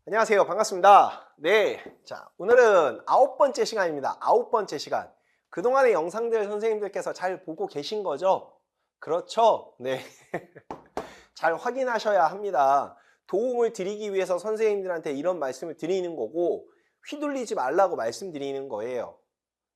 안녕하세요. 반갑습니다. 네. 자, 오늘은 9번째 시간입니다. 9번째 시간. 그동안의 영상들 선생님들께서 잘 보고 계신 거죠? 그렇죠? 네. 잘 확인하셔야 합니다. 도움을 드리기 위해서 선생님들한테 이런 말씀을 드리는 거고, 휘둘리지 말라고 말씀드리는 거예요.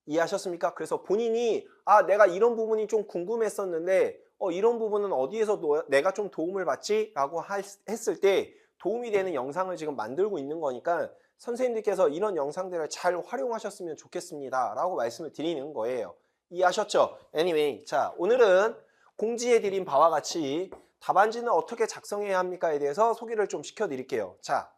이해하셨습니까? 그래서 본인이, 내가 이런 부분이 좀 궁금했었는데, 이런 부분은 어디에서 내가 좀 도움을 받지? 라고 했을 때, 도움이 되는 영상을 지금 만들고 있는 거니까 선생님들께서 이런 영상들을 잘 활용하셨으면 좋겠습니다 라고 말씀을 드리는 거예요. 이해하셨죠? Anyway, 자, 오늘은 공지해드린 바와 같이 답안지는 어떻게 작성해야 합니까에 대해서 소개를 좀 시켜드릴게요. 자,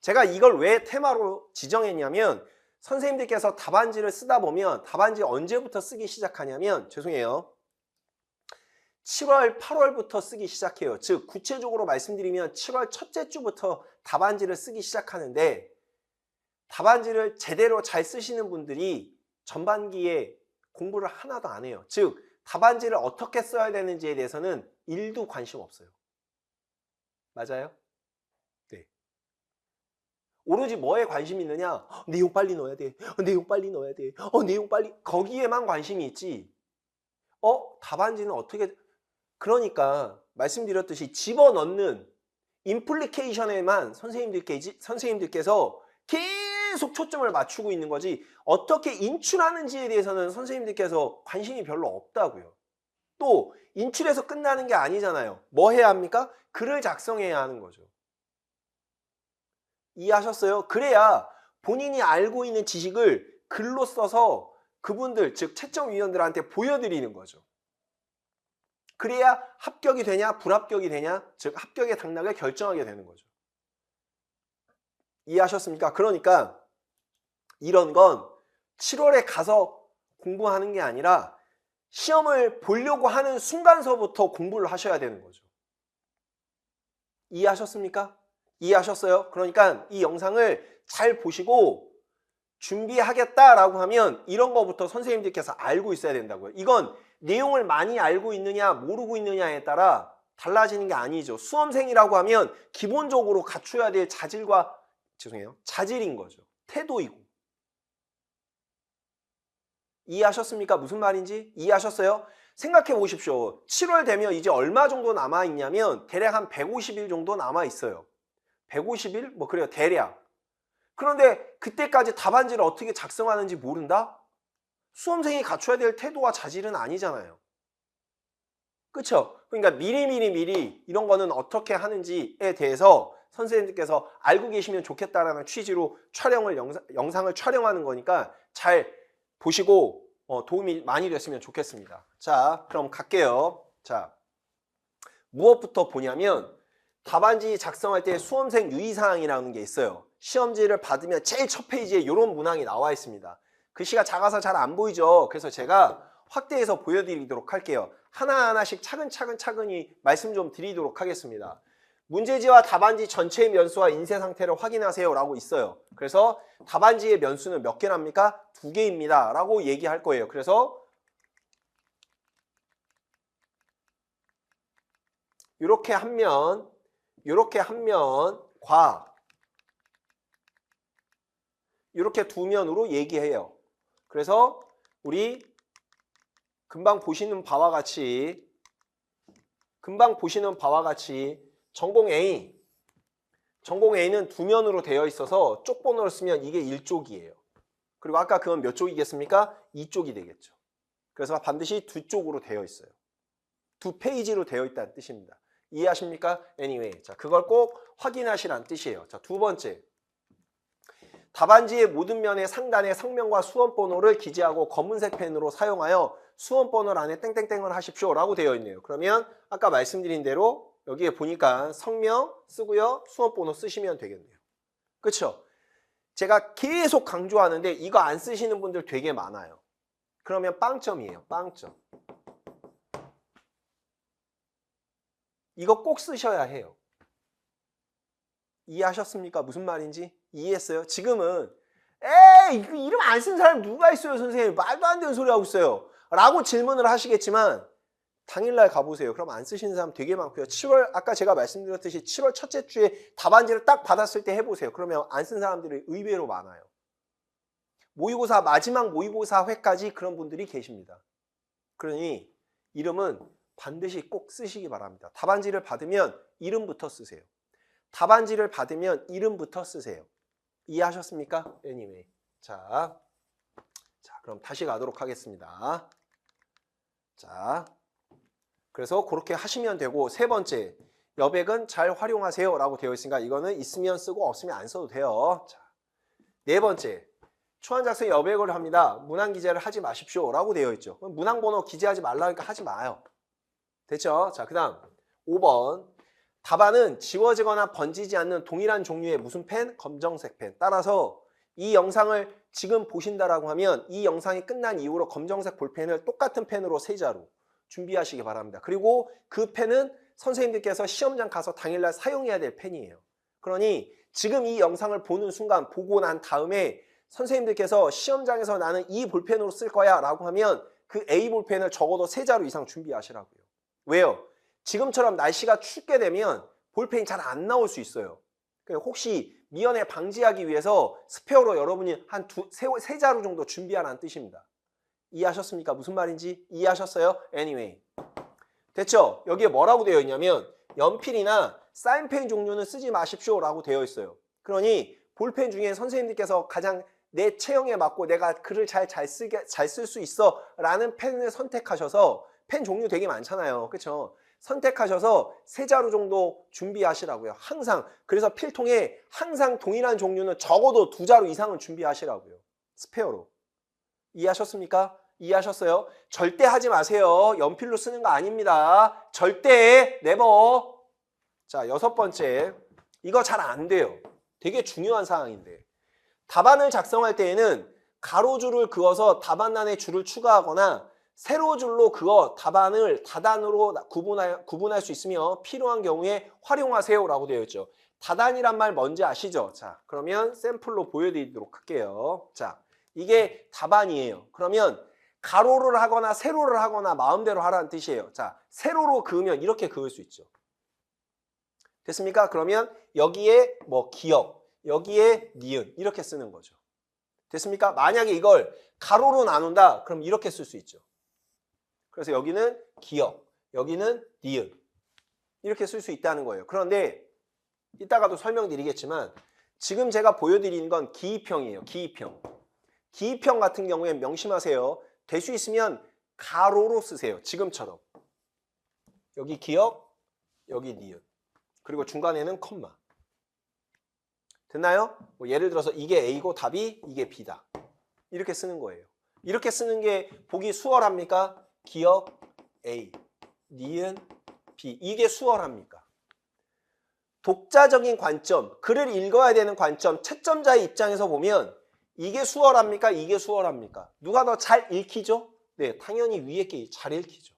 제가 이걸 왜 테마로 지정했냐면 선생님들께서 답안지를 쓰다 보면 답안지 언제부터 쓰기 시작하냐면 죄송해요. 7월, 8월부터 쓰기 시작해요. 즉 구체적으로 말씀드리면 7월 첫째 주부터 답안지를 쓰기 시작하는데 답안지를 제대로 잘 쓰시는 분들이 전반기에 공부를 하나도 안 해요. 즉 답안지를 어떻게 써야 되는지에 대해서는 1도 관심 없어요. 맞아요? 네. 오로지 뭐에 관심이 있느냐? 내용 빨리 넣어야 돼. 내용 빨리 넣어야 돼. 내용 빨리. 거기에만 관심이 있지. 답안지는 어떻게... 그러니까 말씀드렸듯이 집어넣는 임플리케이션에만 선생님들께서 계속 초점을 맞추고 있는 거지 어떻게 인출하는지에 대해서는 선생님들께서 관심이 별로 없다고요. 또 인출해서 끝나는 게 아니잖아요. 뭐 해야 합니까? 글을 작성해야 하는 거죠. 이해하셨어요? 그래야 본인이 알고 있는 지식을 글로 써서 그분들 즉 채점위원들한테 보여드리는 거죠. 그래야 합격이 되냐 불합격이 되냐 즉 합격의 당락을 결정하게 되는 거죠. 이해하셨습니까? 그러니까 이런 건 7월에 가서 공부하는 게 아니라 시험을 보려고 하는 순간서부터 공부를 하셔야 되는 거죠. 이해하셨습니까? 이해하셨어요? 그러니까 이 영상을 잘 보시고 준비하겠다라고 하면 이런 거부터 선생님들께서 알고 있어야 된다고요. 이건 내용을 많이 알고 있느냐 모르고 있느냐에 따라 달라지는 게 아니죠. 수험생이라고 하면 기본적으로 갖춰야 될 자질인 거죠. 태도이고. 이해하셨습니까? 무슨 말인지? 이해하셨어요? 생각해 보십시오. 7월 되면 이제 얼마 정도 남아있냐면 대략 한 150일 정도 남아있어요. 150일? 뭐 그래요. 대략. 그런데 그때까지 답안지를 어떻게 작성하는지 모른다? 수험생이 갖춰야 될 태도와 자질은 아니잖아요. 그렇죠? 그러니까 미리 이런 거는 어떻게 하는지에 대해서 선생님들께서 알고 계시면 좋겠다라는 취지로 영상을 촬영하는 거니까 잘 보시고 도움이 많이 됐으면 좋겠습니다. 자, 그럼 갈게요. 자, 무엇부터 보냐면 답안지 작성할 때 수험생 유의사항이라는 게 있어요. 시험지를 받으면 제일 첫 페이지에 이런 문항이 나와 있습니다. 글씨가 작아서 잘 안 보이죠. 그래서 제가 확대해서 보여드리도록 할게요. 하나하나씩 차근차근히 말씀 좀 드리도록 하겠습니다. 문제지와 답안지 전체의 면수와 인쇄 상태를 확인하세요 라고 있어요. 그래서 답안지의 면수는 몇 개랍니까? 2개입니다 라고 얘기할 거예요. 그래서 이렇게 한 면과 이렇게 두 면으로 얘기해요. 그래서 우리 금방 보시는 바와 같이 전공 A는 두 면으로 되어 있어서 쪽번호를 쓰면 이게 1쪽이에요. 그리고 아까 그건 몇 쪽이겠습니까? 2쪽이 되겠죠. 그래서 반드시 두 쪽으로 되어 있어요. 두 페이지로 되어 있다는 뜻입니다. 이해하십니까? Anyway, 자, 그걸 꼭 확인하시라는 뜻이에요. 자, 두 번째. 답안지의 모든 면의 상단에 성명과 수험번호를 기재하고 검은색 펜으로 사용하여 수험번호 안에 땡땡땡을 하십시오 라고 되어 있네요. 그러면 아까 말씀드린 대로 여기에 보니까 성명 쓰고요. 수험번호 쓰시면 되겠네요. 그렇죠? 제가 계속 강조하는데 이거 안 쓰시는 분들 되게 많아요. 그러면 빵점이에요. 빵점. 이거 꼭 쓰셔야 해요. 이해하셨습니까? 무슨 말인지? 이해했어요? 지금은 에이 이거 이름 안 쓴 사람 누가 있어요 선생님? 말도 안 되는 소리 하고 있어요 라고 질문을 하시겠지만 당일날 가보세요. 그럼 안 쓰시는 사람 되게 많고요. 7월 아까 제가 말씀드렸듯이 7월 첫째 주에 답안지를 딱 받았을 때 해보세요. 그러면 안 쓴 사람들이 의외로 많아요. 모의고사 마지막 모의고사 회까지 그런 분들이 계십니다. 그러니 이름은 반드시 꼭 쓰시기 바랍니다. 답안지를 받으면 이름부터 쓰세요. 답안지를 받으면 이름부터 쓰세요. 이해하셨습니까? anyway. 자, 그럼 다시 가도록 하겠습니다. 자, 그래서 그렇게 하시면 되고, 세 번째, 여백은 잘 활용하세요 라고 되어 있으니까 이거는 있으면 쓰고 없으면 안 써도 돼요. 자, 네 번째, 초안 작성에 여백을 합니다. 문항 기재를 하지 마십시오 라고 되어 있죠. 문항 번호 기재하지 말라니까 하지 마요. 됐죠? 자, 그 다음 5번, 답안은 지워지거나 번지지 않는 동일한 종류의 무슨 펜? 검정색 펜. 따라서 이 영상을 지금 보신다라고 하면 이 영상이 끝난 이후로 검정색 볼펜을 똑같은 펜으로 3자루 준비하시기 바랍니다. 그리고 그 펜은 선생님들께서 시험장 가서 당일날 사용해야 될 펜이에요. 그러니 지금 이 영상을 보는 순간, 보고 난 다음에 선생님들께서 시험장에서 나는 이 볼펜으로 쓸 거야 라고 하면 그 A 볼펜을 적어도 3자루 이상 준비하시라고요. 왜요? 지금처럼 날씨가 춥게 되면 볼펜이 잘 안 나올 수 있어요. 혹시 미연에 방지하기 위해서 스페어로 여러분이 한 3자루 정도 준비하라는 뜻입니다. 이해하셨습니까? 무슨 말인지 이해하셨어요? anyway. 됐죠? 여기에 뭐라고 되어 있냐면 연필이나 사인펜 종류는 쓰지 마십시오 라고 되어 있어요. 그러니 볼펜 중에 선생님들께서 가장 내 체형에 맞고 내가 글을 잘 쓸 수 있어 라는 펜을 선택하셔서, 펜 종류 되게 많잖아요. 그렇죠? 선택하셔서 3자루 정도 준비하시라고요. 항상. 그래서 필통에 항상 동일한 종류는 적어도 2자루 이상은 준비하시라고요. 스페어로. 이해하셨습니까? 이해하셨어요? 절대 하지 마세요. 연필로 쓰는 거 아닙니다. 절대 네버. 자, 6번째. 이거 잘 안 돼요. 되게 중요한 사항인데. 답안을 작성할 때에는 가로줄을 그어서 답안란에 줄을 추가하거나 세로줄로 그어 답안을 다단으로 구분할 수 있으며 필요한 경우에 활용하세요 라고 되어 있죠. 다단이란 말 뭔지 아시죠? 자, 그러면 샘플로 보여드리도록 할게요. 자, 이게 답안이에요. 그러면 가로를 하거나 세로를 하거나 마음대로 하라는 뜻이에요. 자, 세로로 그으면 이렇게 그을 수 있죠. 됐습니까? 그러면 여기에 뭐 기역, 여기에 니은 이렇게 쓰는 거죠. 됐습니까? 만약에 이걸 가로로 나눈다, 그럼 이렇게 쓸 수 있죠. 그래서 여기는 기역, 여기는 니은 이렇게 쓸 수 있다는 거예요. 그런데 이따가도 설명드리겠지만 지금 제가 보여드리는 건 기입형이에요. 기입형. 기입형 같은 경우에 명심하세요. 될 수 있으면 가로로 쓰세요. 지금처럼. 여기 기역, 여기 니은. 그리고 중간에는 콤마. 됐나요? 뭐 예를 들어서 이게 A고 답이 이게 B다. 이렇게 쓰는 거예요. 이렇게 쓰는 게 보기 수월합니까? 기역 A, 니은 B. 이게 수월합니까? 독자적인 관점, 글을 읽어야 되는 관점, 채점자의 입장에서 보면 이게 수월합니까? 이게 수월합니까? 누가 더 잘 읽히죠? 네, 당연히 위에 게 잘 읽히죠.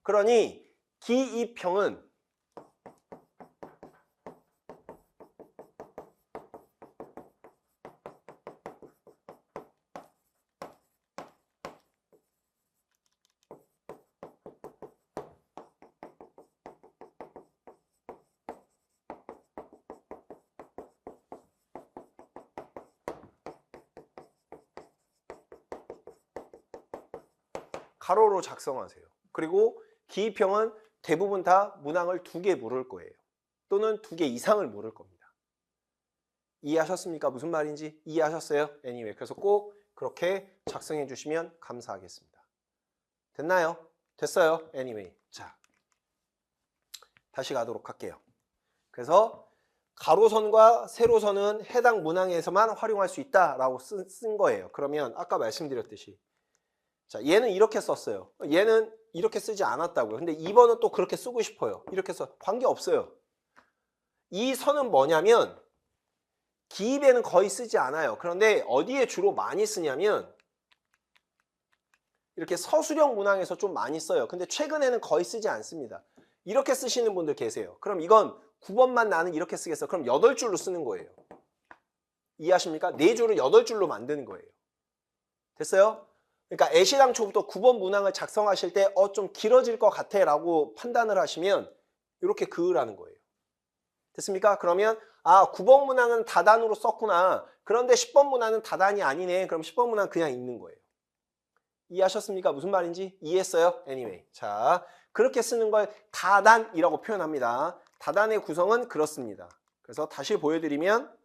그러니 기입형은 가로로 작성하세요. 그리고 기입형은 대부분 다 문항을 2개 물을 거예요. 또는 2개 이상을 물을 겁니다. 이해하셨습니까? 무슨 말인지 이해하셨어요? anyway. 그래서 꼭 그렇게 작성해 주시면 감사하겠습니다. 됐나요? 됐어요? anyway. 자, 다시 가도록 할게요. 그래서 가로선과 세로선은 해당 문항에서만 활용할 수 있다라고 쓴 거예요. 그러면 아까 말씀드렸듯이 자, 얘는 이렇게 썼어요. 얘는 이렇게 쓰지 않았다고요. 근데 2번은 또 그렇게 쓰고 싶어요. 이렇게 써. 관계없어요. 이 선은 뭐냐면 기입에는 거의 쓰지 않아요. 그런데 어디에 주로 많이 쓰냐면 이렇게 서술형 문항에서 좀 많이 써요. 근데 최근에는 거의 쓰지 않습니다. 이렇게 쓰시는 분들 계세요. 그럼 이건 9번만 나는 이렇게 쓰겠어. 그럼 8줄로 쓰는 거예요. 이해하십니까? 4줄을 8줄로 만드는 거예요. 됐어요? 그러니까 애시당초부터 9번 문항을 작성하실 때 좀 길어질 것 같아 라고 판단을 하시면 이렇게 그으라는 거예요. 됐습니까? 그러면 9번 문항은 다단으로 썼구나. 그런데 10번 문항은 다단이 아니네. 그럼 10번 문항 그냥 읽는 거예요. 이해하셨습니까? 무슨 말인지 이해했어요? Anyway. 자, 그렇게 쓰는 걸 다단이라고 표현합니다. 다단의 구성은 그렇습니다. 그래서 다시 보여드리면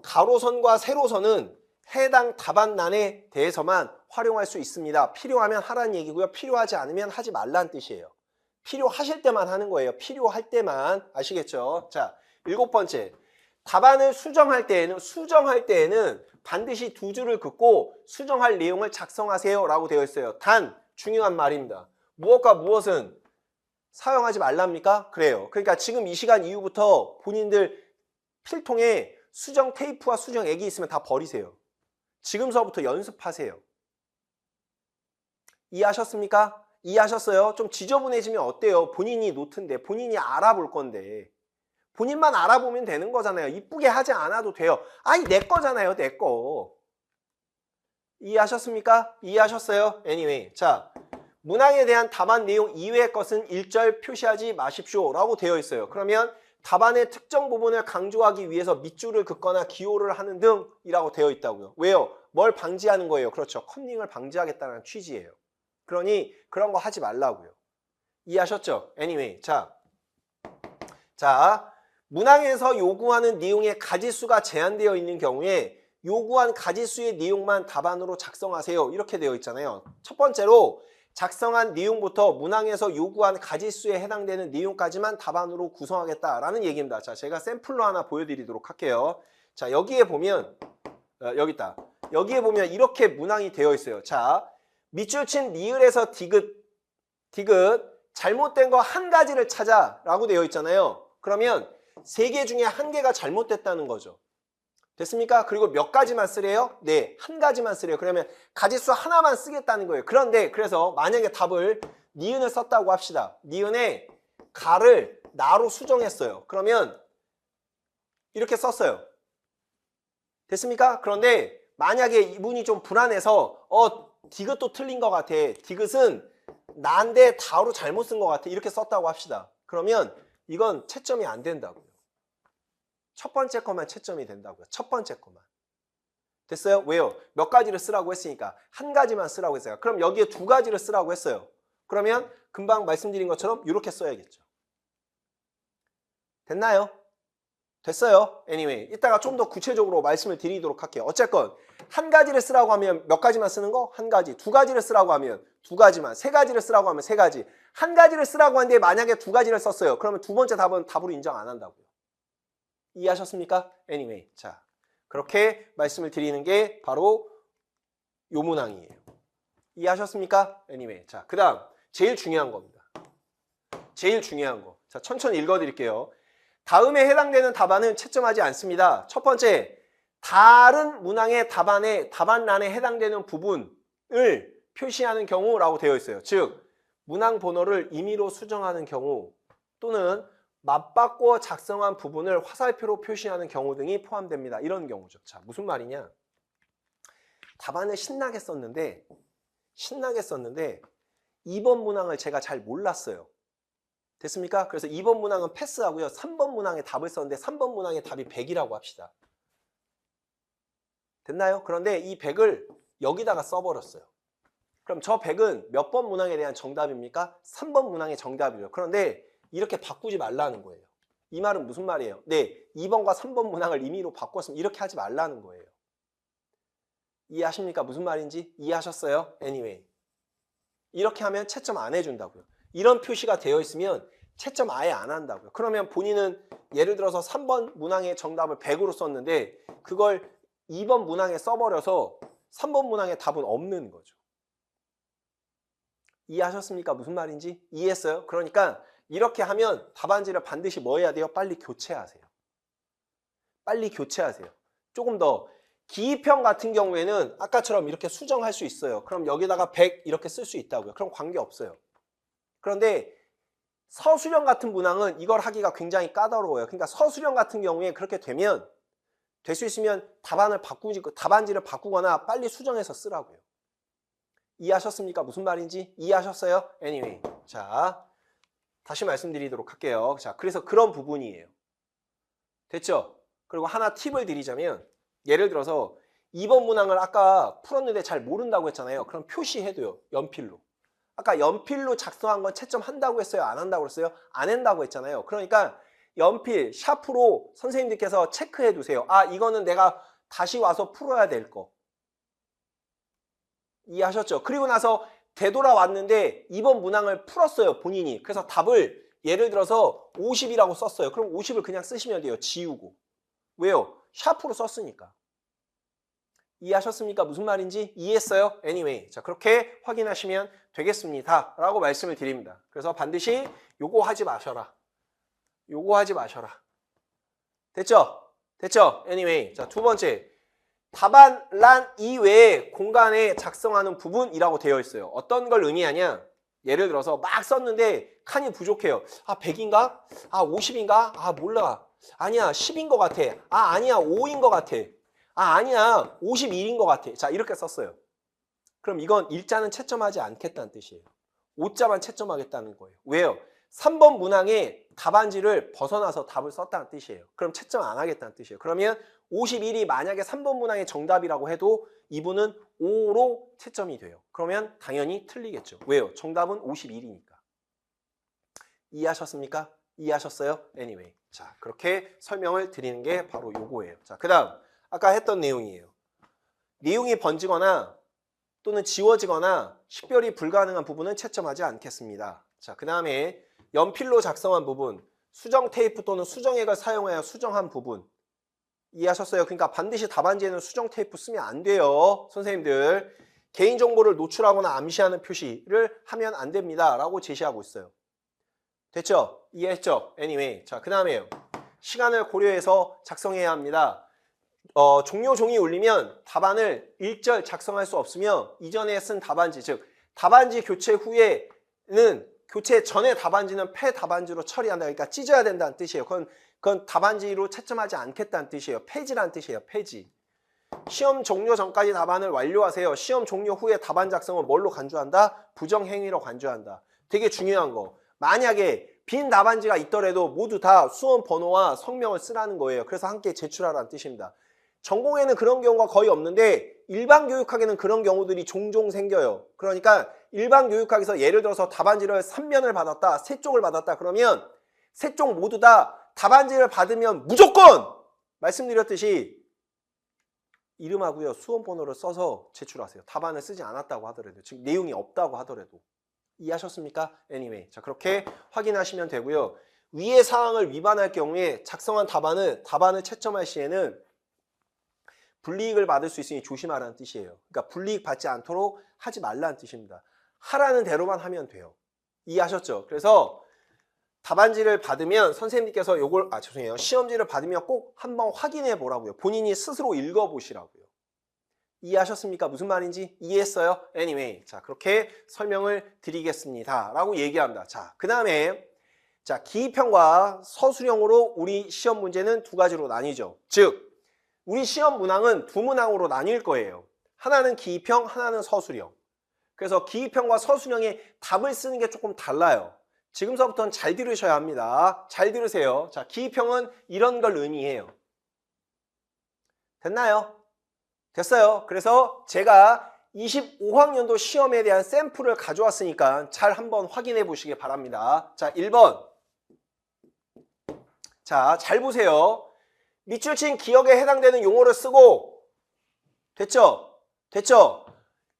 가로선과 세로선은 해당 답안란에 대해서만 활용할 수 있습니다. 필요하면 하라는 얘기고요. 필요하지 않으면 하지 말라는 뜻이에요. 필요하실 때만 하는 거예요. 필요할 때만. 아시겠죠? 자, 7번째. 답안을 수정할 때에는 반드시 두 줄을 긋고 수정할 내용을 작성하세요 라고 되어 있어요. 단, 중요한 말입니다. 무엇과 무엇은 사용하지 말랍니까? 그래요. 그러니까 지금 이 시간 이후부터 본인들 필통에 수정 테이프와 수정 액이 있으면 다 버리세요. 지금서부터 연습하세요. 이해하셨습니까? 이해하셨어요? 좀 지저분해지면 어때요? 본인이 노트인데 본인이 알아볼 건데 본인만 알아보면 되는 거잖아요. 이쁘게 하지 않아도 돼요. 아니 내 거잖아요. 내 거. 이해하셨습니까? 이해하셨어요? Anyway. 자, 문항에 대한 답안 내용 이외의 것은 1절 표시하지 마십시오 라고 되어 있어요. 그러면 답안의 특정 부분을 강조하기 위해서 밑줄을 긋거나 기호를 하는 등이라고 되어 있다고요. 왜요? 뭘 방지하는 거예요? 그렇죠. 컨닝을 방지하겠다는 취지예요. 그러니 그런 거 하지 말라고요. 이해하셨죠? Anyway. 자, 문항에서 요구하는 내용의 가지수가 제한되어 있는 경우에 요구한 가지수의 내용만 답안으로 작성하세요. 이렇게 되어 있잖아요. 첫 번째로 작성한 내용부터 문항에서 요구한 가지수에 해당되는 내용까지만 답안으로 구성하겠다라는 얘기입니다. 자, 제가 샘플로 하나 보여드리도록 할게요. 자, 여기에 보면 여기 있다. 여기에 보면 이렇게 문항이 되어 있어요. 자, 밑줄 친 리을에서 디귿 잘못된 거 한 가지를 찾아라고 되어 있잖아요. 그러면 3개 중에 1개가 잘못됐다는 거죠. 됐습니까? 그리고 몇 가지만 쓰래요? 네, 한 가지만 쓰래요. 그러면 가지수 하나만 쓰겠다는 거예요. 그런데 그래서 만약에 답을 니은을 썼다고 합시다. 니은에 가를 나로 수정했어요. 그러면 이렇게 썼어요. 됐습니까? 그런데 만약에 이분이 좀 불안해서 디귿도 틀린 것 같아. 디귿은 나인데 다로 잘못 쓴 것 같아. 이렇게 썼다고 합시다. 그러면 이건 채점이 안 된다고요. 첫 번째 것만 채점이 된다고요. 첫 번째 것만. 됐어요? 왜요? 몇 가지를 쓰라고 했으니까 한 가지만 쓰라고 했어요. 그럼 여기에 2가지를 쓰라고 했어요. 그러면 금방 말씀드린 것처럼 이렇게 써야겠죠. 됐나요? 됐어요? Anyway, 이따가 좀 더 구체적으로 말씀을 드리도록 할게요. 어쨌건 한 가지를 쓰라고 하면 몇 가지만 쓰는 거? 한 가지. 2가지를 쓰라고 하면 2가지만. 3가지를 쓰라고 하면 3가지. 한 가지를 쓰라고 하는데 만약에 2가지를 썼어요. 그러면 두 번째 답은 답으로 인정 안 한다고요. 이해하셨습니까? Anyway, 자, 그렇게 말씀을 드리는 게 바로 요 문항이에요. 이해하셨습니까? Anyway, 자, 그 다음 제일 중요한 겁니다. 제일 중요한 거. 자, 천천히 읽어드릴게요. 다음에 해당되는 답안은 채점하지 않습니다. 첫 번째, 다른 문항의 답안란에 해당되는 부분을 표시하는 경우라고 되어 있어요. 즉, 문항 번호를 임의로 수정하는 경우 또는 맞바꿔 작성한 부분을 화살표로 표시하는 경우 등이 포함됩니다. 이런 경우죠. 자, 무슨 말이냐? 답안을 신나게 썼는데 2번 문항을 제가 잘 몰랐어요. 됐습니까? 그래서 2번 문항은 패스하고요. 3번 문항에 답을 썼는데 3번 문항의 답이 100이라고 합시다. 됐나요? 그런데 이 100을 여기다가 써버렸어요. 그럼 저 100은 몇 번 문항에 대한 정답입니까? 3번 문항의 정답이죠. 그런데 이렇게 바꾸지 말라는 거예요. 이 말은 무슨 말이에요? 네, 2번과 3번 문항을 임의로 바꿨으면 이렇게 하지 말라는 거예요. 이해하십니까? 무슨 말인지? 이해하셨어요? Anyway. 이렇게 하면 채점 안 해준다고요. 이런 표시가 되어 있으면 채점 아예 안 한다고요. 그러면 본인은 예를 들어서 3번 문항의 정답을 100으로 썼는데 그걸 2번 문항에 써버려서 3번 문항의 답은 없는 거죠. 이해하셨습니까? 무슨 말인지? 이해했어요? 그러니까 이렇게 하면 답안지를 반드시 뭐 해야 돼요? 빨리 교체하세요. 빨리 교체하세요. 조금 더 기입형 같은 경우에는 아까처럼 이렇게 수정할 수 있어요. 그럼 여기다가 100 이렇게 쓸 수 있다고요. 그럼 관계없어요. 그런데 서술형 같은 문항은 이걸 하기가 굉장히 까다로워요. 그러니까 서술형 같은 경우에 그렇게 되면 될 수 있으면 답안지를 바꾸거나 빨리 수정해서 쓰라고요. 이해하셨습니까? 무슨 말인지 이해하셨어요? Anyway. 자, 다시 말씀드리도록 할게요. 자, 그래서 그런 부분이에요. 됐죠? 그리고 하나 팁을 드리자면 예를 들어서 2번 문항을 아까 풀었는데 잘 모른다고 했잖아요. 그럼 표시해둬요. 연필로. 아까 연필로 작성한 건 채점 한다고 했어요? 안 한다고 했어요? 안 한다고 했잖아요. 그러니까 연필, 샤프로 선생님들께서 체크해 두세요. 아, 이거는 내가 다시 와서 풀어야 될 거. 이해하셨죠? 그리고 나서 되돌아왔는데 2번 문항을 풀었어요. 본인이. 그래서 답을 예를 들어서 50이라고 썼어요. 그럼 50을 그냥 쓰시면 돼요. 지우고. 왜요? 샤프로 썼으니까. 이해하셨습니까? 무슨 말인지 이해했어요? Anyway. 자, 그렇게 확인하시면 되겠습니다. 라고 말씀을 드립니다. 그래서 반드시 요거 하지 마셔라. 요거 하지 마셔라. 됐죠? 됐죠? Anyway. 자, 두 번째. 답안란 이외에 공간에 작성하는 부분이라고 되어 있어요. 어떤 걸 의미하냐? 예를 들어서 막 썼는데 칸이 부족해요. 아, 100인가? 아, 50인가? 아, 몰라. 아니야, 10인 것 같아. 아, 아니야, 5인 것 같아. 아, 아니야, 51인 것 같아. 자, 이렇게 썼어요. 그럼 이건 일자는 채점하지 않겠다는 뜻이에요. 5자만 채점하겠다는 거예요. 왜요? 3번 문항에 답안지를 벗어나서 답을 썼다는 뜻이에요. 그럼 채점 안 하겠다는 뜻이에요. 그러면 51이 만약에 3번 문항의 정답이라고 해도 이분은 5로 채점이 돼요. 그러면 당연히 틀리겠죠. 왜요? 정답은 51이니까. 이해하셨습니까? 이해하셨어요? Anyway. 자, 그렇게 설명을 드리는 게 바로 요거예요. 자, 그 다음 아까 했던 내용이에요. 내용이 번지거나 또는 지워지거나 식별이 불가능한 부분은 채점하지 않겠습니다. 자, 그 다음에 연필로 작성한 부분, 수정 테이프 또는 수정액을 사용하여 수정한 부분. 이해하셨어요? 그러니까 반드시 답안지에는 수정 테이프 쓰면 안 돼요. 선생님들. 개인정보를 노출하거나 암시하는 표시를 하면 안 됩니다. 라고 제시하고 있어요. 됐죠? 이해했죠? Anyway. 자, 그 다음에요. 시간을 고려해서 작성해야 합니다. 종료 종이 울리면 답안을 일절 작성할 수 없으며 이전에 쓴 답안지, 즉 답안지 교체 후에는 교체 전에 답안지는 폐답안지로 처리한다. 그러니까 찢어야 된다는 뜻이에요. 그건 답안지로 채점하지 않겠다는 뜻이에요. 폐지라는 뜻이에요. 폐지. 시험 종료 전까지 답안을 완료하세요. 시험 종료 후에 답안 작성은 뭘로 간주한다? 부정행위로 간주한다. 되게 중요한 거. 만약에 빈 답안지가 있더라도 모두 다 수험 번호와 성명을 쓰라는 거예요. 그래서 함께 제출하라는 뜻입니다. 전공에는 그런 경우가 거의 없는데 일반 교육학에는 그런 경우들이 종종 생겨요. 그러니까 일반 교육학에서 예를 들어서 답안지를 3면을 받았다, 3쪽을 받았다 그러면 3쪽 모두 다 답안지를 받으면 무조건 말씀드렸듯이 이름하고요 수험 번호를 써서 제출하세요. 답안을 쓰지 않았다고 하더라도, 즉 내용이 없다고 하더라도. 이해하셨습니까? Anyway. 자, 그렇게 확인하시면 되고요. 위의 사항을 위반할 경우에 작성한 답안을 채점할 시에는 불이익을 받을 수 있으니 조심하라는 뜻이에요. 그러니까 불이익 받지 않도록 하지 말라는 뜻입니다. 하라는 대로만 하면 돼요. 이해하셨죠? 그래서 답안지를 받으면 선생님께서 시험지를 받으면 꼭 한번 확인해 보라고요. 본인이 스스로 읽어 보시라고요. 이해하셨습니까? 무슨 말인지 이해했어요? Anyway. 자, 그렇게 설명을 드리겠습니다. 라고 얘기합니다. 자, 그 다음에 자, 기입형과 서술형으로 우리 시험 문제는 두 가지로 나뉘죠. 즉, 우리 시험 문항은 두 문항으로 나뉠 거예요. 하나는 기입형, 하나는 서술형. 그래서 기입형과 서술형의 답을 쓰는 게 조금 달라요. 지금서부터는 잘 들으셔야 합니다. 잘 들으세요. 자, 기입형은 이런 걸 의미해요. 됐나요? 됐어요. 그래서 제가 25학년도 시험에 대한 샘플을 가져왔으니까 잘 한번 확인해 보시기 바랍니다. 자, 1번. 자, 잘 보세요. 밑줄 친 기억에 해당되는 용어를 쓰고 됐죠? 됐죠?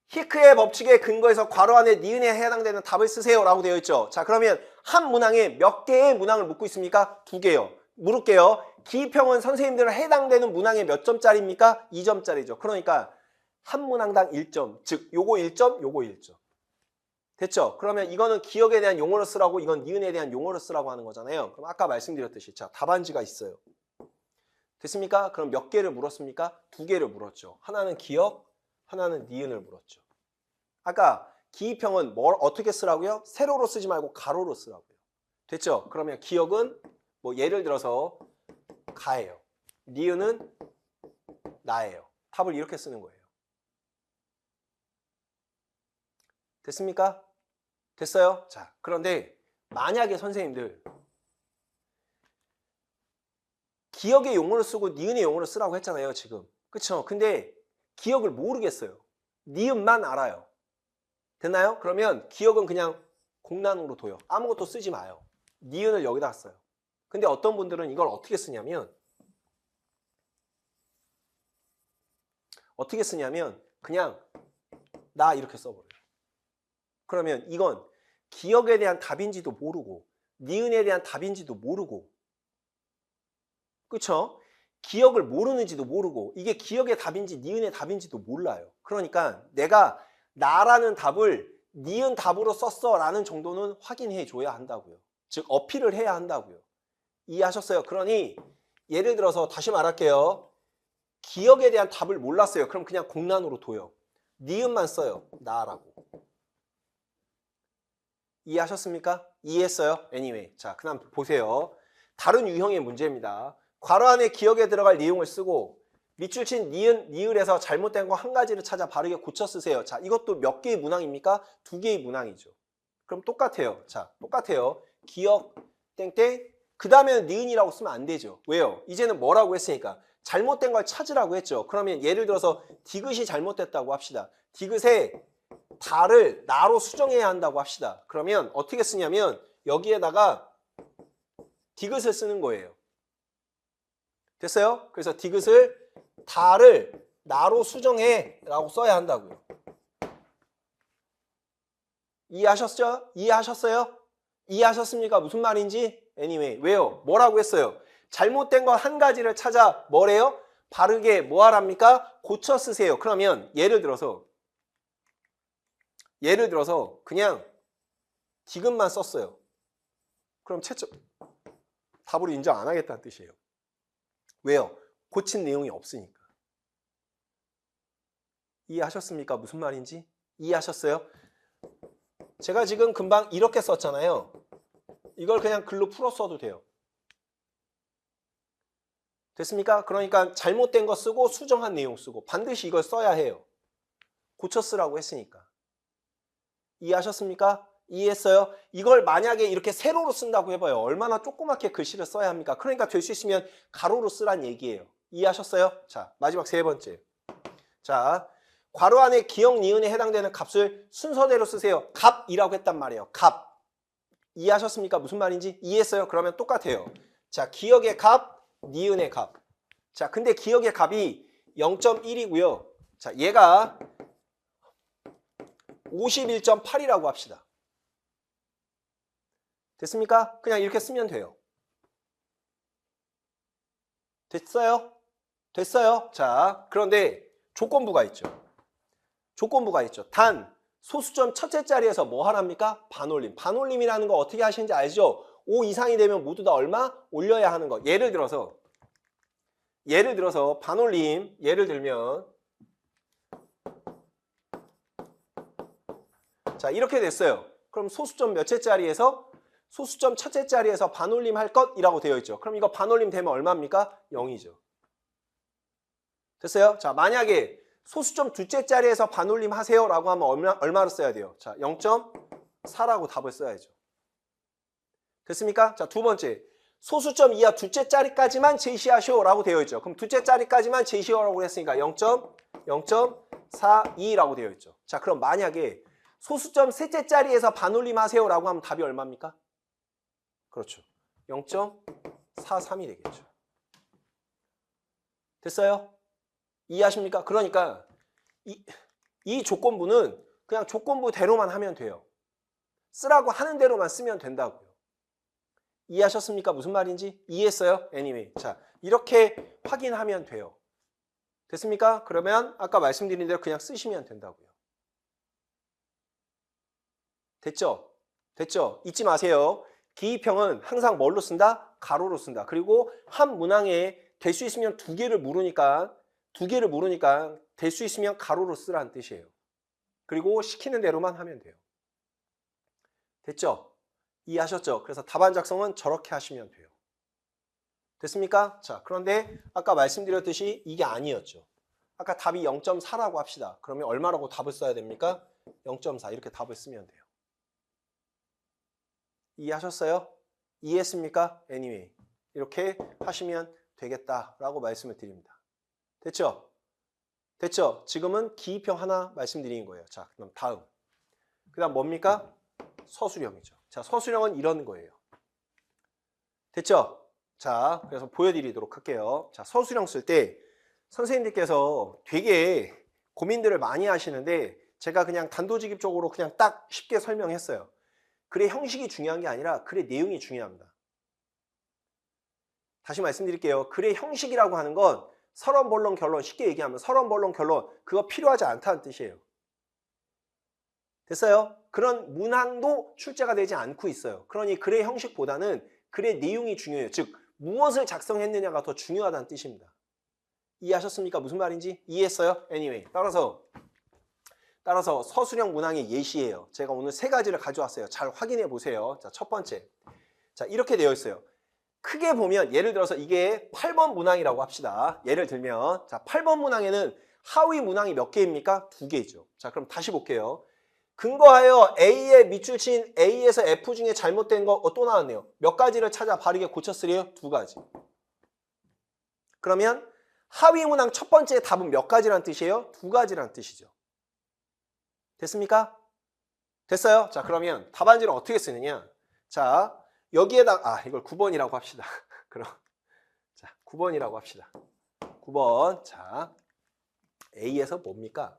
히크의 법칙에 근거해서 괄호 안에 니은에 해당되는 답을 쓰세요 라고 되어 있죠. 자, 그러면 한 문항에 몇 개의 문항을 묻고 있습니까? 2개요. 물을게요. 기입형은 선생님들 해당되는 문항에 몇 점짜리입니까? 2점짜리죠. 그러니까 한 문항당 1점. 즉 요거 1점, 요거 1점. 됐죠? 그러면 이거는 기억에 대한 용어를 쓰라고, 이건 니은에 대한 용어를 쓰라고 하는 거잖아요. 그럼 아까 말씀드렸듯이 자, 답안지가 있어요. 됐습니까? 그럼 몇 개를 물었습니까? 2개를 물었죠. 하나는 기억, 하나는 니은을 물었죠. 아까 기입형은 뭘 어떻게 쓰라고요? 세로로 쓰지 말고 가로로 쓰라고요. 됐죠? 그러면 기억은 뭐 예를 들어서 가예요. 니은은 나예요. 답을 이렇게 쓰는 거예요. 됐습니까? 됐어요? 자, 그런데 만약에 선생님들 기억의 용어를 쓰고 니은의 용어를 쓰라고 했잖아요, 지금. 그쵸? 근데 기억을 모르겠어요. 니은만 알아요. 됐나요? 그러면 기억은 그냥 공란으로 둬요. 아무것도 쓰지 마요. 니은을 여기다 써요. 근데 어떤 분들은 이걸 어떻게 쓰냐면 그냥 나 이렇게 써버려요. 그러면 이건 기억에 대한 답인지도 모르고 니은에 대한 답인지도 모르고 그쵸? 기억을 모르는지도 모르고 이게 기억의 답인지 니은의 답인지도 몰라요. 그러니까 내가 나라는 답을 니은 답으로 썼어 라는 정도는 확인해 줘야 한다고요. 즉 어필을 해야 한다고요. 이해하셨어요? 그러니 예를 들어서 다시 말할게요. 기억에 대한 답을 몰랐어요. 그럼 그냥 공란으로 둬요. 니은만 써요. 나라고. 이해하셨습니까? 이해했어요? anyway. 자, 그 다음 보세요. 다른 유형의 문제입니다. 괄호 안에 기억에 들어갈 내용을 쓰고 밑줄 친 니은, 니을에서 잘못된 거 한 가지를 찾아 바르게 고쳐 쓰세요. 자, 이것도 몇 개의 문항입니까? 2개의 문항이죠. 그럼 똑같아요. 자, 똑같아요. 기억, 땡땡. 그 다음에는 니은이라고 쓰면 안 되죠. 왜요? 이제는 뭐라고 했으니까. 잘못된 걸 찾으라고 했죠. 그러면 예를 들어서 디귿이 잘못됐다고 합시다. 디귿에 달을 나로 수정해야 한다고 합시다. 그러면 어떻게 쓰냐면 여기에다가 디귿을 쓰는 거예요. 됐어요? 그래서 디귿을 달을 나로 수정해 라고 써야 한다고요. 이해하셨죠? 이해하셨어요? 이해하셨습니까? 무슨 말인지? anyway. 왜요? 뭐라고 했어요? 잘못된 거 한 가지를 찾아 뭐래요? 바르게 뭐 하랍니까? 고쳐 쓰세요. 그러면 예를 들어서 그냥 디귿만 썼어요. 그럼 최초 답으로 인정 안 하겠다는 뜻이에요. 왜요? 고친 내용이 없으니까. 이해하셨습니까? 무슨 말인지? 이해하셨어요? 제가 지금 금방 이렇게 썼잖아요. 이걸 그냥 글로 풀어 써도 돼요. 됐습니까? 그러니까 잘못된 거 쓰고 수정한 내용 쓰고 반드시 이걸 써야 해요. 고쳐 쓰라고 했으니까. 이해하셨습니까? 이해했어요? 이걸 만약에 이렇게 세로로 쓴다고 해봐요. 얼마나 조그맣게 글씨를 써야 합니까? 그러니까 될 수 있으면 가로로 쓰란 얘기예요. 이해하셨어요? 자, 마지막 세 번째. 자, 괄호 안에 기억 니은에 해당되는 값을 순서대로 쓰세요. 값이라고 했단 말이에요. 값. 이해하셨습니까? 무슨 말인지? 이해했어요? 그러면 똑같아요. 자, 기억의 값, 니은의 값. 자, 근데 기억의 값이 0.1이고요. 자, 얘가 51.8이라고 합시다. 됐습니까? 그냥 이렇게 쓰면 돼요. 됐어요? 됐어요? 자, 그런데 조건부가 있죠. 단, 소수점 첫째 자리에서 뭐 하랍니까? 반올림. 반올림이라는 거 어떻게 하시는지 알죠? 5 이상이 되면 모두 다 얼마? 올려야 하는 거. 예를 들어서 반올림, 예를 들면 자, 이렇게 됐어요. 그럼 소수점 몇째 자리에서? 소수점 첫째 자리에서 반올림 할 것이라고 되어 있죠. 그럼 이거 반올림 되면 얼마입니까? 0이죠. 됐어요? 자, 만약에 소수점 둘째 자리에서 반올림 하세요 라고 하면 얼마를 써야 돼요? 자, 0.4라고 답을 써야죠. 됐습니까? 자, 두 번째. 소수점 이하 둘째 자리까지만 제시하시오 라고 되어 있죠. 그럼 둘째 자리까지만 제시하라고 했으니까 0.42라고 되어 있죠. 자, 그럼 만약에 소수점 셋째 자리에서 반올림 하세요 라고 하면 답이 얼마입니까? 그렇죠. 0.43이 되겠죠. 됐어요? 이해하십니까? 그러니까 이 조건부는 그냥 조건부대로만 하면 돼요. 쓰라고 하는 대로만 쓰면 된다고요. 이해하셨습니까? 무슨 말인지? 이해했어요? anyway. 자, 이렇게 확인하면 돼요. 됐습니까? 그러면 아까 말씀드린 대로 그냥 쓰시면 된다고요. 됐죠? 됐죠? 잊지 마세요. 기입형은 항상 뭘로 쓴다? 가로로 쓴다. 그리고 한 문항에 될 수 있으면 두 개를 물으니까 될 수 있으면 가로로 쓰라는 뜻이에요. 그리고 시키는 대로만 하면 돼요. 됐죠? 이해하셨죠? 그래서 답안 작성은 저렇게 하시면 돼요. 됐습니까? 자, 그런데 아까 말씀드렸듯이 이게 아니었죠. 아까 답이 0.4라고 합시다. 그러면 얼마라고 답을 써야 됩니까? 0.4 이렇게 답을 쓰면 돼요. 이해하셨어요? 이해했습니까? Anyway 이렇게 하시면 되겠다라고 말씀을 드립니다. 됐죠? 됐죠? 지금은 기입형 하나 말씀드린 거예요. 자, 그럼 다음. 그 다음 뭡니까? 서술형이죠. 자, 서술형은 이런 거예요. 됐죠? 자, 그래서 보여드리도록 할게요. 자, 서술형 쓸 때 선생님들께서 되게 고민들을 많이 하시는데 제가 그냥 단도직입적으로 그냥 딱 쉽게 설명했어요. 글의 형식이 중요한 게 아니라 글의 내용이 중요합니다. 다시 말씀드릴게요. 글의 형식이라고 하는 건 서론, 본론, 결론, 쉽게 얘기하면 서론, 본론, 결론 그거 필요하지 않다는 뜻이에요. 됐어요? 그런 문항도 출제가 되지 않고 있어요. 그러니 글의 형식보다는 글의 내용이 중요해요. 즉 무엇을 작성했느냐가 더 중요하다는 뜻입니다. 이해하셨습니까? 무슨 말인지? 이해했어요? Anyway 따라서 서술형 문항의 예시예요. 제가 오늘 3가지를 가져왔어요. 잘 확인해 보세요. 자, 첫 번째. 자, 이렇게 되어 있어요. 크게 보면 예를 들어서 이게 8번 문항이라고 합시다. 예를 들면 자, 8번 문항에는 하위 문항이 몇 개입니까? 2개죠. 자, 그럼 다시 볼게요. 근거하여 A의 밑줄 친 A에서 F 중에 잘못된 거 또 나왔네요. 몇 가지를 찾아 바르게 고쳤으래요? 2가지. 그러면 하위 문항 첫 번째 답은 몇 가지란 뜻이에요? 2가지란 뜻이죠. 됐습니까? 됐어요? 자, 그러면 답안지를 어떻게 쓰느냐? 자, 여기에다 이걸 9번이라고 합시다. 그럼 자, 9번이라고 합시다. 9번. 자, A에서 뭡니까?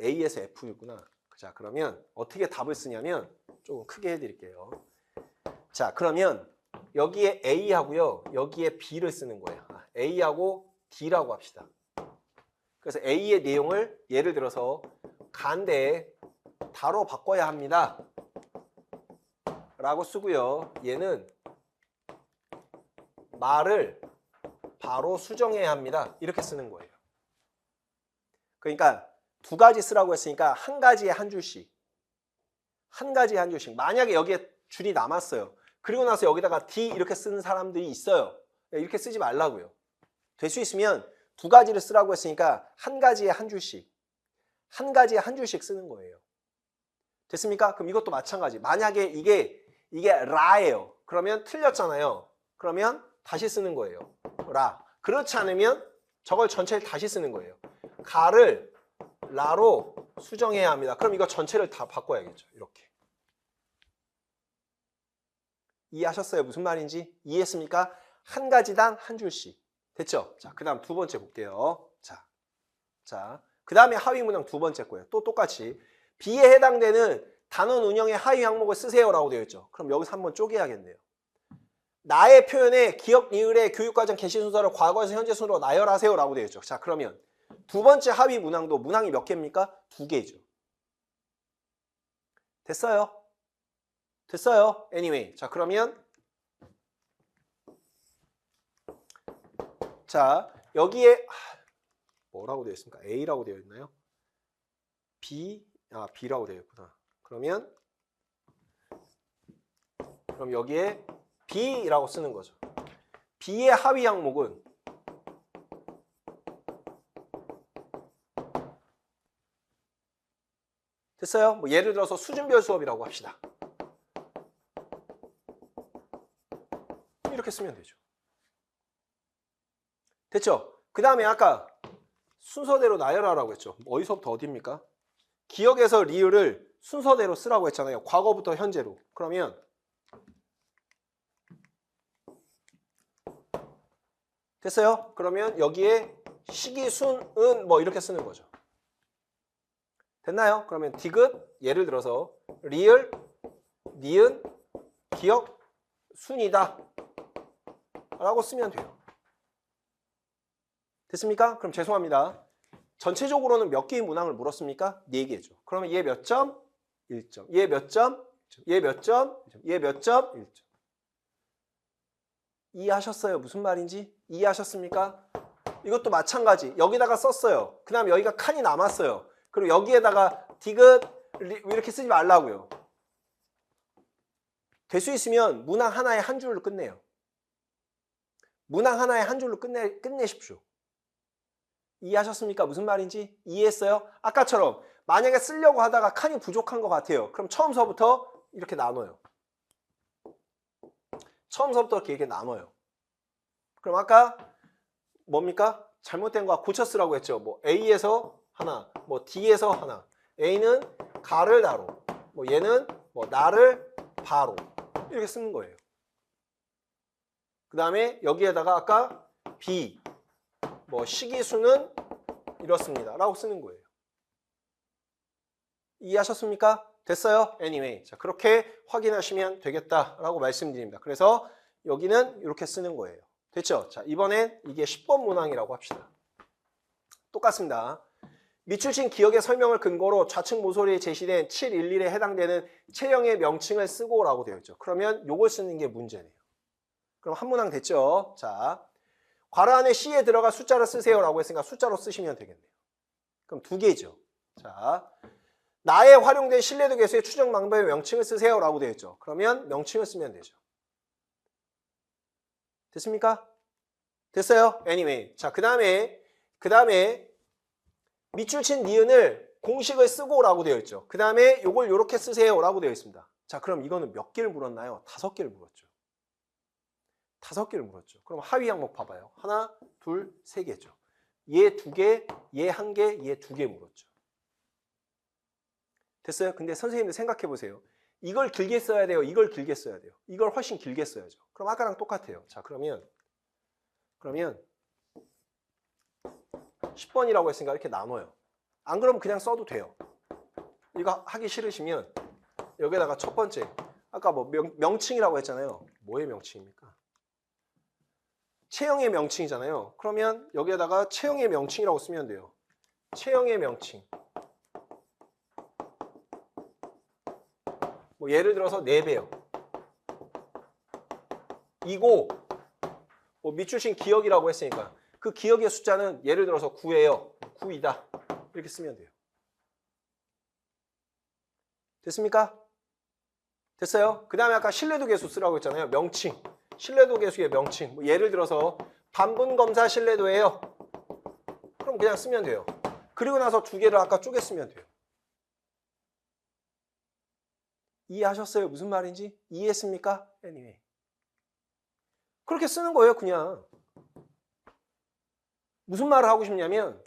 A에서 F이구나. 자, 그러면 어떻게 답을 쓰냐면 조금 크게 해드릴게요. 자, 그러면 여기에 A하고요, 여기에 B를 쓰는 거예요. A하고 D라고 합시다. 그래서 A의 내용을 예를 들어서 간대 다로 바꿔야 합니다. 라고 쓰고요. 얘는 말을 바로 수정해야 합니다. 이렇게 쓰는 거예요. 그러니까 2가지 쓰라고 했으니까 한 가지에 한 줄씩. 한 가지에 한 줄씩. 만약에 여기에 줄이 남았어요. 그리고 나서 여기다가 D 이렇게 쓰는 사람들이 있어요. 이렇게 쓰지 말라고요. 될 수 있으면 2가지를 쓰라고 했으니까 한 가지에 한 줄씩. 한 가지에 한 줄씩 쓰는 거예요. 됐습니까? 그럼 이것도 마찬가지. 만약에 이게 라예요. 그러면 틀렸잖아요. 그러면 다시 쓰는 거예요. 라. 그렇지 않으면 저걸 전체를 다시 쓰는 거예요. 가를 라로 수정해야 합니다. 그럼 이거 전체를 다 바꿔야겠죠. 이렇게. 이해하셨어요? 무슨 말인지? 이해했습니까? 한 가지당 한 줄씩. 됐죠? 자, 그 다음 2번째 볼게요. 자, 그 다음에 하위 문항 2번째 거예요. 또 똑같이. B에 해당되는 단원 운영의 하위 항목을 쓰세요라고 되어 있죠. 그럼 여기서 한번 쪼개야겠네요. 나의 표현에 기억, 리을의 교육과정 개시 순서를 과거에서 현재 순서로 나열하세요라고 되어 있죠. 자, 그러면 2번째 하위 문항도 문항이 몇 개입니까? 2개죠. 됐어요? 됐어요? Anyway. 자, 그러면 자, 여기에 뭐라고 되어 있습니까? A라고 되어 있나요? B라고 되어 있구나. 그럼 여기에 B라고 쓰는 거죠. B의 하위 항목은 됐어요? 뭐 예를 들어서 수준별 수업이라고 합시다. 이렇게 쓰면 되죠. 됐죠? 그 다음에 아까 순서대로 나열하라고 했죠. 어디서부터 어디입니까? 기억에서 리을을 순서대로 쓰라고 했잖아요. 과거부터 현재로. 그러면 됐어요? 그러면 여기에 시기, 순, 은 뭐 이렇게 쓰는 거죠. 됐나요? 그러면 디귿 예를 들어서 리을, 니은, 기억, 순이다 라고 쓰면 돼요. 됐습니까? 그럼 죄송합니다. 전체적으로는 몇 개의 문항을 물었습니까? 4개죠. 그러면 얘 몇 점? 1점. 얘 몇 점? 얘 몇 점? 얘 몇 점? 1점. 이해하셨어요? 무슨 말인지? 이해하셨습니까? 이것도 마찬가지. 여기다가 썼어요. 그 다음 여기가 칸이 남았어요. 그리고 여기에다가 디귿 이렇게 쓰지 말라고요. 될 수 있으면 문항 하나에 한 줄로 끝내요. 문항 하나에 한 줄로 끝내십시오. 이해하셨습니까? 무슨 말인지 이해했어요? 아까처럼 만약에 쓰려고 하다가 칸이 부족한 것 같아요. 그럼 처음서부터 이렇게 나눠요. 처음서부터 이렇게 나눠요. 그럼 아까 뭡니까? 잘못된 거 고쳐 쓰라고 했죠. 뭐 A에서 하나, 뭐 D에서 하나. A는 가를 나로, 뭐 얘는 뭐 나를 바로 이렇게 쓰는 거예요. 그 다음에 여기에다가 아까 B, 뭐 식이수는 이렇습니다 라고 쓰는 거예요. 이해하셨습니까? 됐어요? Anyway. 자, 그렇게 확인하시면 되겠다라고 말씀드립니다. 그래서 여기는 이렇게 쓰는 거예요. 됐죠? 자, 이번엔 이게 10번 문항이라고 합시다. 똑같습니다. 밑줄친 기억의 설명을 근거로 좌측 모서리에 제시된 711에 해당되는 체형의 명칭을 쓰고 라고 되어 있죠. 그러면 요걸 쓰는 게 문제네요. 그럼 한 문항 됐죠? 자, 괄호 안에 C에 들어가 숫자를 쓰세요 라고 했으니까 숫자로 쓰시면 되겠네요. 그럼 두 개죠. 자, 나에 활용된 신뢰도 개수의 추정 방법의 명칭을 쓰세요 라고 되어 있죠. 그러면 명칭을 쓰면 되죠. 됐습니까? 됐어요? Anyway. 자, 그 다음에 밑줄친 니은을 공식을 쓰고 라고 되어 있죠. 그 다음에 요걸 요렇게 쓰세요 라고 되어 있습니다. 자, 그럼 이거는 몇 개를 물었나요? 5개를 물었죠. 5개를 물었죠. 그럼 하위 항목 봐봐요. 하나, 둘, 3개죠. 얘 2개, 얘 1개, 얘 2개 물었죠. 됐어요? 근데 선생님들 생각해 보세요. 이걸 길게 써야 돼요? 이걸 길게 써야 돼요? 이걸 훨씬 길게 써야죠. 그럼 아까랑 똑같아요. 자, 그러면 10번이라고 했으니까 이렇게 나눠요. 안 그러면 그냥 써도 돼요. 이거 하기 싫으시면 여기다가 첫 번째 아까 뭐 명칭이라고 했잖아요. 뭐의 명칭입니까? 체형의 명칭이잖아요. 그러면 여기에다가 체형의 명칭이라고 쓰면 돼요. 체형의 명칭. 뭐 예를 들어서 4배요. 이고 뭐 밑줄친 기억이라고 했으니까 그 기억의 숫자는 예를 들어서 9예요. 9이다. 이렇게 쓰면 돼요. 됐습니까? 됐어요? 그 다음에 아까 신뢰도 계수 쓰라고 했잖아요. 명칭. 신뢰도 계수의 명칭. 뭐 예를 들어서 반분검사 신뢰도예요. 그럼 그냥 쓰면 돼요. 그리고 나서 2개를 아까 쪼개 쓰면 돼요. 이해하셨어요? 무슨 말인지? 이해했습니까? Anyway. 그렇게 쓰는 거예요, 그냥. 무슨 말을 하고 싶냐면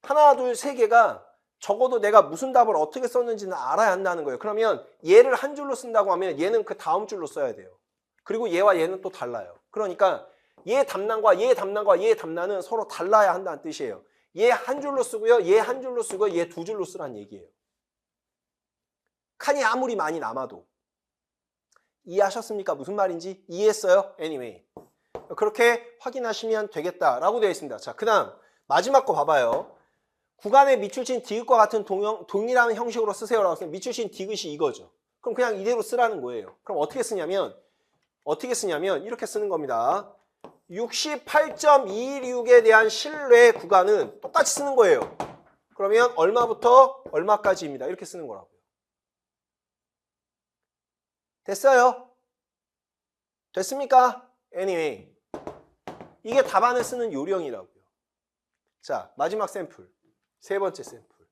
하나, 둘, 3개가 적어도 내가 무슨 답을 어떻게 썼는지는 알아야 한다는 거예요. 그러면 얘를 한 줄로 쓴다고 하면 얘는 그 다음 줄로 써야 돼요. 그리고 얘와 얘는 또 달라요. 그러니까 얘 답란과 얘 답란과 얘 답란은 서로 달라야 한다는 뜻이에요. 얘 한 줄로 쓰고요. 얘 한 줄로 쓰고 얘 2줄로 쓰라는 얘기예요. 칸이 아무리 많이 남아도. 이해하셨습니까? 무슨 말인지? 이해했어요? Anyway. 그렇게 확인하시면 되겠다라고 되어 있습니다. 자, 그 다음 마지막 거 봐봐요. 구간의 밑줄친 디귿과 같은 동일한 형식으로 쓰세요라고 했으면 밑줄친 디귿이 이거죠. 그럼 그냥 이대로 쓰라는 거예요. 그럼 어떻게 쓰냐면 이렇게 쓰는 겁니다. 68.216에 대한 신뢰 구간은 똑같이 쓰는 거예요. 그러면 얼마부터 얼마까지입니다. 이렇게 쓰는 거라고요. 됐어요? 됐습니까? Anyway. 이게 답안을 쓰는 요령이라고요. 자, 마지막 샘플. 3번째 샘플.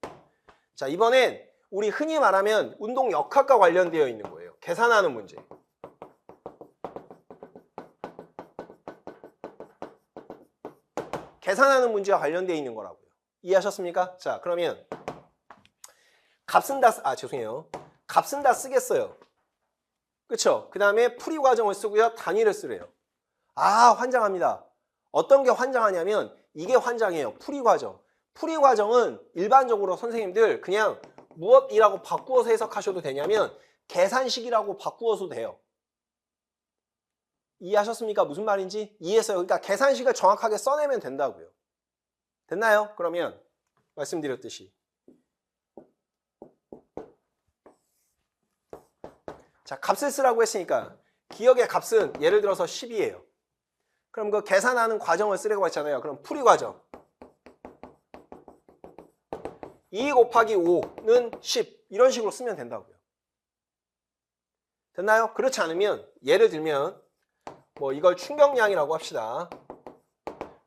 자, 이번엔 우리 흔히 말하면 운동 역학과 관련되어 있는 거예요. 계산하는 문제. 계산하는 문제와 관련되어 있는 거라고요. 이해하셨습니까? 자, 그러면 값은 다 쓰겠어요. 그쵸? 그 다음에 풀이 과정을 쓰고요. 단위를 쓰래요. 아, 환장합니다. 어떤 게 환장하냐면 이게 환장해요. 풀이 과정. 풀이 과정은 일반적으로 선생님들 그냥 무엇이라고 바꾸어서 해석하셔도 되냐면 계산식이라고 바꾸어서 돼요. 이해하셨습니까? 무슨 말인지? 이해했어요. 그러니까 계산식을 정확하게 써내면 된다고요. 됐나요? 그러면 말씀드렸듯이 자, 값을 쓰라고 했으니까 기억의 값은 예를 들어서 10이에요. 그럼 그 계산하는 과정을 쓰라고 했잖아요. 그럼 풀이 과정 2 곱하기 5는 10 이런 식으로 쓰면 된다고요. 됐나요? 그렇지 않으면 예를 들면 뭐 이걸 충격량이라고 합시다.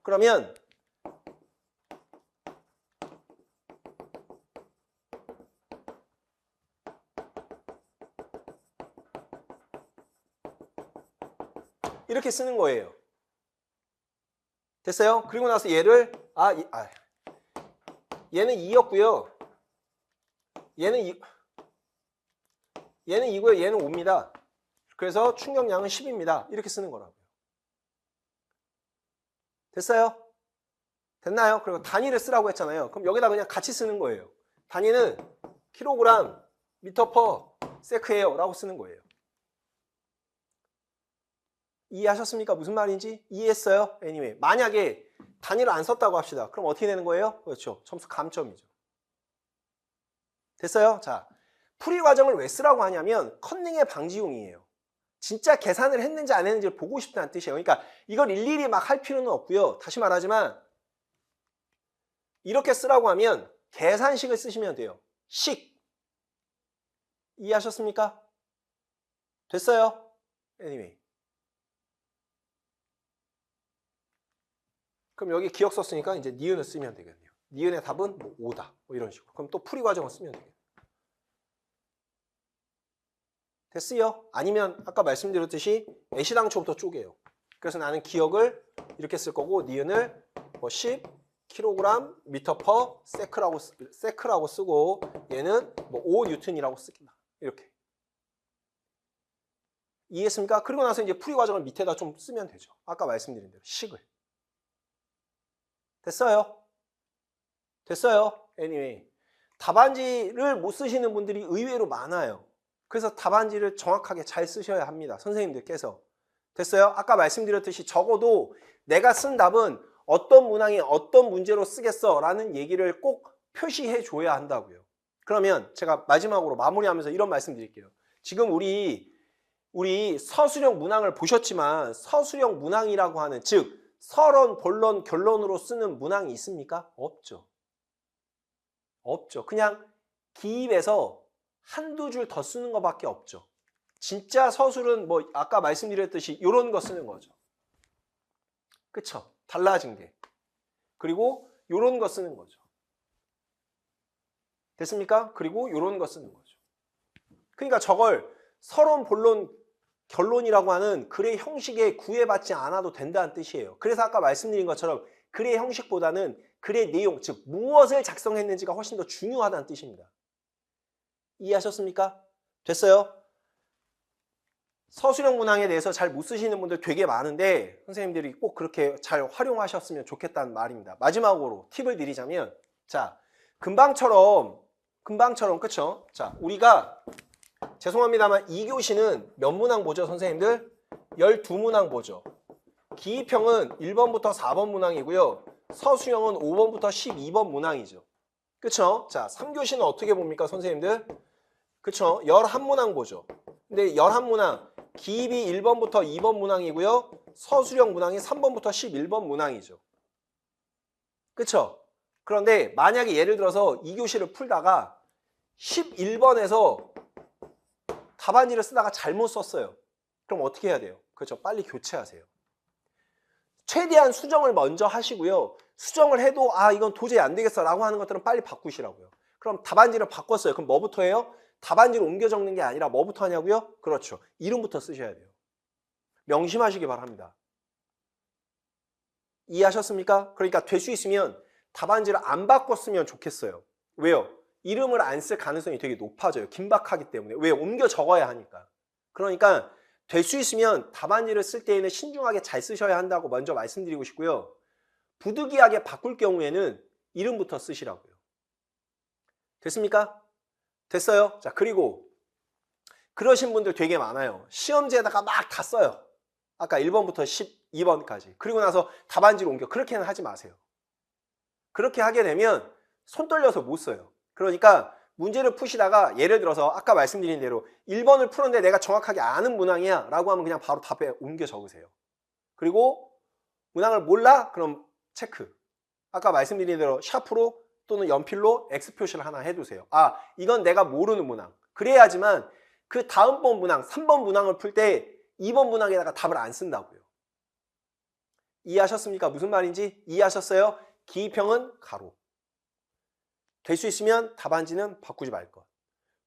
그러면 이렇게 쓰는 거예요. 됐어요? 그리고 나서 얘를 얘는 2였고요. 얘는 2고요. 얘는 5입니다. 그래서 충격량은 10입니다. 이렇게 쓰는 거라고요. 됐어요? 됐나요? 그리고 단위를 쓰라고 했잖아요. 그럼 여기다 그냥 같이 쓰는 거예요. 단위는 킬로그램, 미터 퍼 세크예요 라고 쓰는 거예요. 이해하셨습니까? 무슨 말인지? 이해했어요? anyway. 만약에 단위를 안 썼다고 합시다. 그럼 어떻게 되는 거예요? 그렇죠. 점수 감점이죠. 됐어요? 자, 풀이 과정을 왜 쓰라고 하냐면 컨닝의 방지용이에요. 진짜 계산을 했는지 안 했는지를 보고 싶다는 뜻이에요. 그러니까 이걸 일일이 막 할 필요는 없고요. 다시 말하지만 이렇게 쓰라고 하면 계산식을 쓰시면 돼요. 식. 이해하셨습니까? 됐어요? anyway. 그럼 여기 기억 썼으니까 이제 니은을 쓰면 되겠네요. 니은의 답은 뭐 5다. 뭐 이런 식으로. 그럼 또 풀이 과정을 쓰면 되겠네요. 됐어요? 아니면 아까 말씀드렸듯이 애시당초부터 쪼개요. 그래서 나는 기억을 이렇게 쓸 거고 니은을 뭐 10 kg 미터 퍼 세크라고 쓰고 얘는 뭐 5 뉴턴이라고 쓰겠다. 이렇게. 이해했습니까? 그리고 나서 이제 풀이 과정을 밑에다 좀 쓰면 되죠. 아까 말씀드린 대로 식을. 됐어요? 됐어요? anyway. 답안지를 못 쓰시는 분들이 의외로 많아요. 그래서 답안지를 정확하게 잘 쓰셔야 합니다. 선생님들께서. 됐어요? 아까 말씀드렸듯이 적어도 내가 쓴 답은 어떤 문항에 어떤 문제로 쓰겠어 라는 얘기를 꼭 표시해 줘야 한다고요. 그러면 제가 마지막으로 마무리하면서 이런 말씀 드릴게요. 지금 우리 서술형 문항을 보셨지만 서술형 문항이라고 하는 즉 서론, 본론, 결론으로 쓰는 문항이 있습니까? 없죠. 없죠. 그냥 기입해서 한두 줄 더 쓰는 것밖에 없죠. 진짜 서술은 뭐 아까 말씀드렸듯이 이런 거 쓰는 거죠. 그쵸? 달라진 게. 그리고 이런 거 쓰는 거죠. 됐습니까? 그리고 이런 거 쓰는 거죠. 그러니까 저걸 서론, 본론, 결론이라고 하는 글의 형식에 구애받지 않아도 된다는 뜻이에요. 그래서 아까 말씀드린 것처럼 글의 형식보다는 글의 내용, 즉 무엇을 작성했는지가 훨씬 더 중요하다는 뜻입니다. 이해하셨습니까? 됐어요? 서술형 문항에 대해서 잘 못 쓰시는 분들 되게 많은데 선생님들이 꼭 그렇게 잘 활용하셨으면 좋겠다는 말입니다. 마지막으로 팁을 드리자면 자, 금방처럼 그쵸? 자, 우리가 죄송합니다만 2교시는 몇 문항 보죠, 선생님들? 12문항 보죠. 기입형은 1번부터 4번 문항이고요. 서술형은 5번부터 12번 문항이죠. 그쵸? 자, 3교시는 어떻게 봅니까, 선생님들? 그쵸? 11문항 보죠. 근데 11문항, 기입이 1번부터 2번 문항이고요. 서술형 문항이 3번부터 11번 문항이죠. 그쵸? 그런데 만약에 예를 들어서 2교시를 풀다가 11번에서 답안지를 쓰다가 잘못 썼어요. 그럼 어떻게 해야 돼요? 그렇죠. 빨리 교체하세요. 최대한 수정을 먼저 하시고요. 수정을 해도 이건 도저히 안 되겠어 라고 하는 것들은 빨리 바꾸시라고요. 그럼 답안지를 바꿨어요. 그럼 뭐부터 해요? 답안지를 옮겨 적는 게 아니라 뭐부터 하냐고요? 그렇죠. 이름부터 쓰셔야 돼요. 명심하시기 바랍니다. 이해하셨습니까? 그러니까 될 수 있으면 답안지를 안 바꿨으면 좋겠어요. 왜요? 이름을 안 쓸 가능성이 되게 높아져요. 긴박하기 때문에. 왜? 옮겨 적어야 하니까. 그러니까 될 수 있으면 답안지를 쓸 때에는 신중하게 잘 쓰셔야 한다고 먼저 말씀드리고 싶고요. 부득이하게 바꿀 경우에는 이름부터 쓰시라고요. 됐습니까? 됐어요? 자, 그리고 그러신 분들 되게 많아요. 시험지에다가 막 다 써요. 아까 1번부터 12번까지. 그리고 나서 답안지로 옮겨. 그렇게는 하지 마세요. 그렇게 하게 되면 손 떨려서 못 써요. 그러니까 문제를 푸시다가 예를 들어서 아까 말씀드린 대로 1번을 풀었는데 내가 정확하게 아는 문항이야 라고 하면 그냥 바로 답에 옮겨 적으세요. 그리고 문항을 몰라? 그럼 체크. 아까 말씀드린 대로 샤프로 또는 연필로 X 표시를 하나 해두세요. 이건 내가 모르는 문항. 그래야지만 그 다음번 문항, 3번 문항을 풀 때 2번 문항에다가 답을 안 쓴다고요. 이해하셨습니까? 무슨 말인지 이해하셨어요? 기입형은 가로. 될 수 있으면 답안지는 바꾸지 말 것.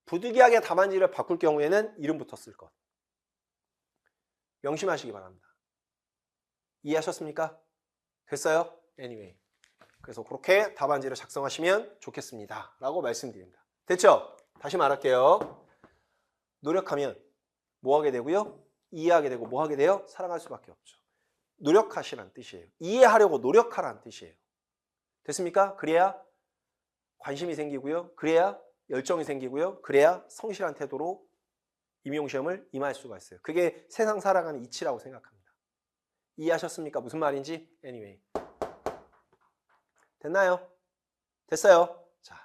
부득이하게 답안지를 바꿀 경우에는 이름부터 쓸 것. 명심하시기 바랍니다. 이해하셨습니까? 됐어요? Anyway. 그래서 그렇게 답안지를 작성하시면 좋겠습니다. 라고 말씀드립니다. 됐죠? 다시 말할게요. 노력하면 뭐 하게 되고요? 이해하게 되고 뭐 하게 돼요? 사랑할 수밖에 없죠. 노력하시라는 뜻이에요. 이해하려고 노력하라는 뜻이에요. 됐습니까? 그래야 관심이 생기고요. 그래야 열정이 생기고요. 그래야 성실한 태도로 임용시험을 임할 수가 있어요. 그게 세상 살아가는 이치라고 생각합니다. 이해하셨습니까? 무슨 말인지? Anyway. 됐나요? 됐어요? 자,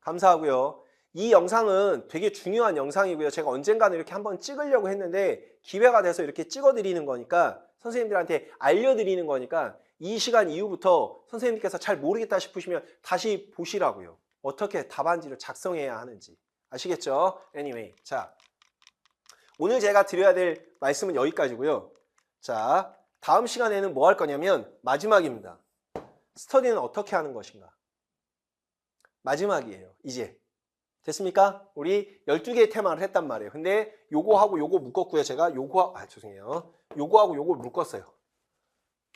감사하고요. 이 영상은 되게 중요한 영상이고요. 제가 언젠가는 이렇게 한번 찍으려고 했는데 기회가 돼서 이렇게 찍어드리는 거니까 선생님들한테 알려드리는 거니까 이 시간 이후부터 선생님께서 잘 모르겠다 싶으시면 다시 보시라고요. 어떻게 답안지를 작성해야 하는지. 아시겠죠? Anyway. 자, 오늘 제가 드려야 될 말씀은 여기까지고요. 자, 다음 시간에는 뭐 할 거냐면 마지막입니다. 스터디는 어떻게 하는 것인가? 마지막이에요. 이제. 됐습니까? 우리 12개의 테마를 했단 말이에요. 근데 요거하고 요거 묶었고요. 제가 죄송해요. 요거하고 요걸 묶었어요.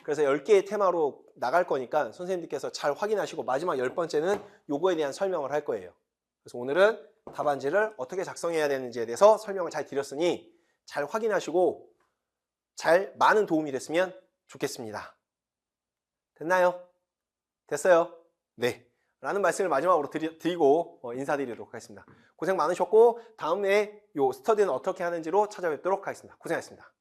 그래서 10개의 테마로 나갈 거니까 선생님들께서 잘 확인하시고 마지막 10번째는 요거에 대한 설명을 할 거예요. 그래서 오늘은 답안지를 어떻게 작성해야 되는지에 대해서 설명을 잘 드렸으니 잘 확인하시고 많은 도움이 됐으면 좋겠습니다. 됐나요? 됐어요? 네. 라는 말씀을 마지막으로 드리고 인사드리도록 하겠습니다. 고생 많으셨고 다음에 요 스터디는 어떻게 하는지로 찾아뵙도록 하겠습니다. 고생하셨습니다.